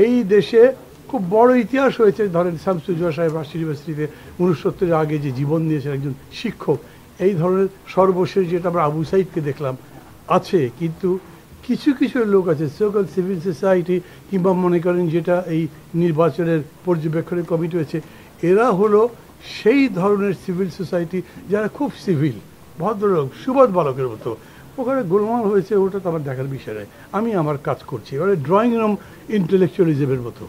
এই দেশে খুব বড় ইতিহাস হয়েছে। ধরেন শামসুজ্জোহা সাহেব রাজশাহী ইউনিভার্সিটিতে 69-এর আগে যে জীবন দিয়েছেন একজন শিক্ষক, এই ধরনের সর্বশেষ যেটা আমরা আবু সাইদকে দেখলাম আছে। কিন্তু কিছু কিছু লোক আছে সোকল সিভিল সোসাইটি কিংবা মনে করেন যেটা এই নির্বাচনের পর্যবেক্ষণের কমিটি হয়েছে, এরা হলো সেই ধরনের সিভিল সোসাইটি যারা খুব সিভিল ভদ্রলোক সুবোধ বালকের মতো। ওখানে গোলমাল হয়েছে ওটা তো আমার দেখার বিষয় নয়, আমি আমার কাজ করছি। এবারে ড্রয়িং রুম ইন্টেলেকচুয়ালিজমের মতো।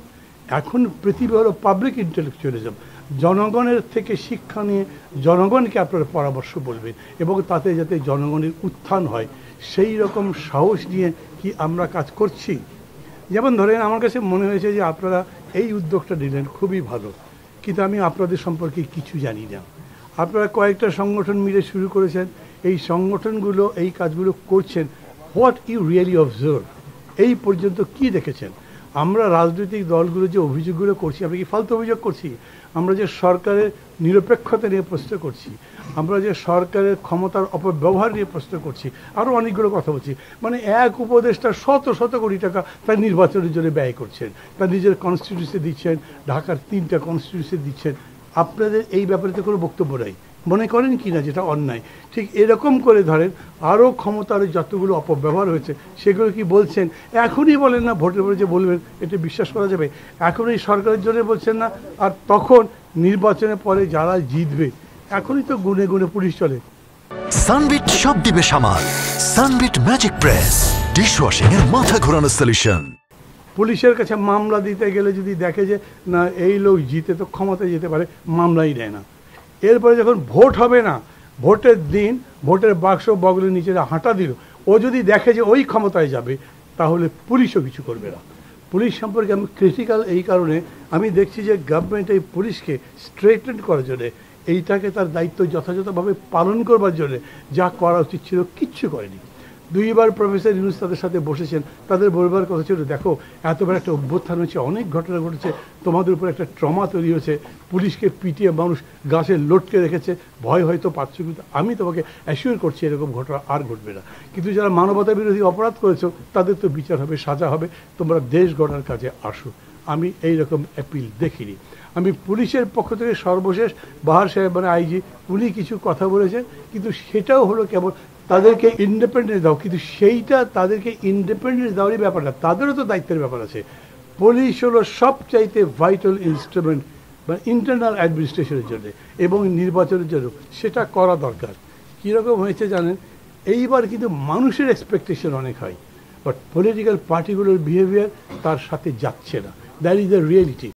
এখন পৃথিবী হলো পাবলিক ইন্টেলেকচুয়ালিজম। জনগণের থেকে শিক্ষা নিয়ে জনগণকে আপনারা পরামর্শ বলবেন এবং তাতে যাতে জনগণের উত্থান হয় সেই রকম সাহস নিয়ে কি আমরা কাজ করছি? যেমন ধরেন আমার কাছে মনে হয়েছে যে আপনারা এই উদ্যোগটা নিলেন খুবই ভালো, কিন্তু আমি আপনাদের সম্পর্কে কিছু জানি না। আপনারা কয়েকটা সংগঠন মিলে শুরু করেছেন, এই সংগঠনগুলো এই কাজগুলো করছেন। হোয়াট ইউ রিয়েলি অবজার্ভ, এই পর্যন্ত কি দেখেছেন? আমরা রাজনৈতিক দলগুলো যে অভিযোগগুলো করছি, আমরা কি ফালতু অভিযোগ করছি? আমরা যে সরকারের নিরপেক্ষতা নিয়ে প্রশ্ন করছি, আমরা যে সরকারের ক্ষমতার অপব্যবহার নিয়ে প্রশ্ন করছি, আরও অনেকগুলো কথা বলছি। মানে এক উপদেষ্টা শত শত কোটি টাকা তার নির্বাচনের জন্য ব্যয় করছেন, তার নিজের কনস্টিটিউন্সি দিচ্ছেন, ঢাকার 3টা কনস্টিটিউন্সি দিচ্ছেন। আপনাদের এই ব্যাপারে তো কোনো বক্তব্য নাই, মনে করেন কি না যেটা অন্যায়? ঠিক এরকম করে ধরেন আরও ক্ষমতার যতগুলো অপব্যবহার হয়েছে সেগুলো কি বলছেন? এখনই বলেন না, ভোটের পরে যে বলবেন এটা বিশ্বাস করা যাবে? এখন এই সরকারের জন্য বলছেন না, আর তখন নির্বাচনের পরে যারা জিতবে এখনই তো গুনে গুনে পুলিশ চলে। সানবিট সব দিবে সামাল। সানবিট ম্যাজিক প্রেস ডিশওয়াশিং এর মাথা ঘোরানো সলিউশন। পুলিশের কাছে মামলা দিতে গেলে যদি দেখে যে না এই লোক জিতে তো ক্ষমতায় যেতে পারে, মামলাই দেয় না। এরপরে যখন ভোট হবে না, ভোটের দিন ভোটের বাক্স বগলের নিচে হাঁটা দিল, ও যদি দেখে যে ওই ক্ষমতায় যাবে তাহলে পুলিশও কিছু করবে না। পুলিশ সম্পর্কে আমি ক্রিটিক্যাল এই কারণে, আমি দেখছি যে গভর্নমেন্ট এই পুলিশকে স্ট্রেটন করার জন্যে, এইটাকে তার দায়িত্ব যথাযথভাবে পালন করবার জন্যে যা করা উচিত ছিল কিচ্ছু করেনি। 2বার প্রফেসর ইউনূস তাদের সাথে বসেছেন, তাদের বলবার কথা ছিল দেখো এতবার একটা অভ্যুত্থান হয়েছে, অনেক ঘটনা ঘটেছে, তোমাদের উপর একটা ট্রমা তৈরি হয়েছে, পুলিশকে পিটিয়ে মানুষ গাছে লটকে রেখেছে, ভয় হয়তো পাচ্ছ, কিন্তু আমি তোমাকে অ্যাসিওর করছি এরকম ঘটনা আর ঘটবে না। কিন্তু যারা মানবতা বিরোধী অপরাধ করেছো তাদের তো বিচার হবে, সাজা হবে, তোমরা দেশ গড়ার কাজে আসো। আমি এই রকম অ্যাপিল দেখিনি। আমি পুলিশের পক্ষ থেকে সর্বশেষ বাহার সাহেব মানে আইজি, উনি কিছু কথা বলেছেন, কিন্তু সেটাও হলো কেবল তাদেরকে ইন্ডিপেন্ডেন্স দাও, কিন্তু সেইটা তাদেরকে ইন্ডিপেন্ডেন্স দেওয়ারই ব্যাপার না, তাদেরও তো দায়িত্বের ব্যাপার আছে। পুলিশ হলো সবচাইতে ভাইটাল ইনস্ট্রুমেন্ট বা ইন্টারনাল অ্যাডমিনিস্ট্রেশনের জন্য এবং নির্বাচনের জন্য, সেটা করা দরকার। কীরকম হয়েছে জানেন, এইবার কিন্তু মানুষের এক্সপেকটেশন অনেক হয়, বাট পলিটিক্যাল পার্টিগুলোর বিহেভিয়ার তার সাথে যাচ্ছে না। That is the reality.